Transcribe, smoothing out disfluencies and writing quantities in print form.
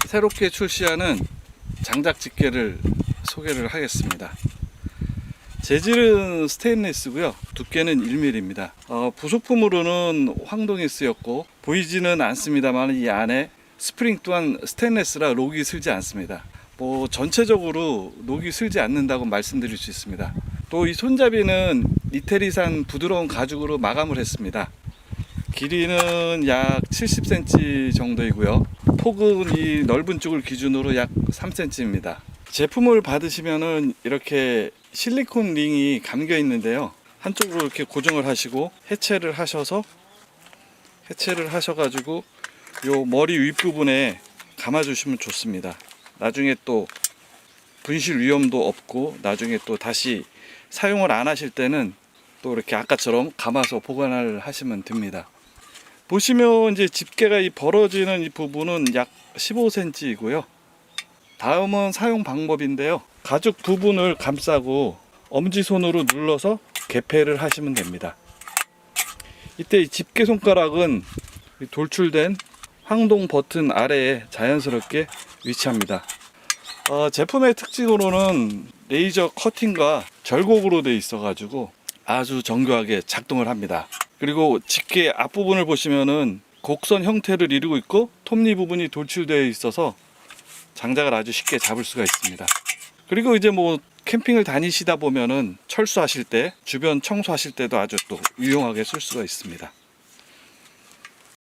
새롭게 출시하는 장작 집게를 소개를 하겠습니다. 재질은 스테인리스고요. 두께는 1mm입니다. 부속품으로는 황동이 쓰였고 보이지는 않습니다만 이 안에 스프링 또한 스테인리스라 록이 슬지 않습니다. 전체적으로 녹이 슬지 않는다고 말씀드릴 수 있습니다. 또 이 손잡이는 이태리산 부드러운 가죽으로 마감을 했습니다. 길이는 약 70cm 정도이고요. 폭은 이 넓은 쪽을 기준으로 약 3cm입니다. 제품을 받으시면은 이렇게 실리콘 링이 감겨 있는데요. 한쪽으로 이렇게 고정을 하시고 해체를 하셔가지고 요 머리 윗부분에 감아주시면 좋습니다. 나중에 또 분실 위험도 없고 나중에 또 다시 사용을 안 하실 때는 또 이렇게 아까처럼 감아서 보관을 하시면 됩니다. 보시면 이제 집게가 이 벌어지는 이 부분은 약 15cm이고요. 다음은 사용 방법인데요. 가죽 부분을 감싸고 엄지손으로 눌러서 개폐를 하시면 됩니다. 이때 이 집게 손가락은 돌출된 황동 버튼 아래에 자연스럽게 위치합니다. 제품의 특징으로는 레이저 커팅과 절곡으로 되어 있어 가지고 아주 정교하게 작동을 합니다. 그리고 집게 앞부분을 보시면은 곡선 형태를 이루고 있고 톱니 부분이 돌출되어 있어서 장작을 아주 쉽게 잡을 수가 있습니다. 그리고 이제 캠핑을 다니시다 보면은 철수하실 때, 주변 청소하실 때도 아주 또 유용하게 쓸 수가 있습니다.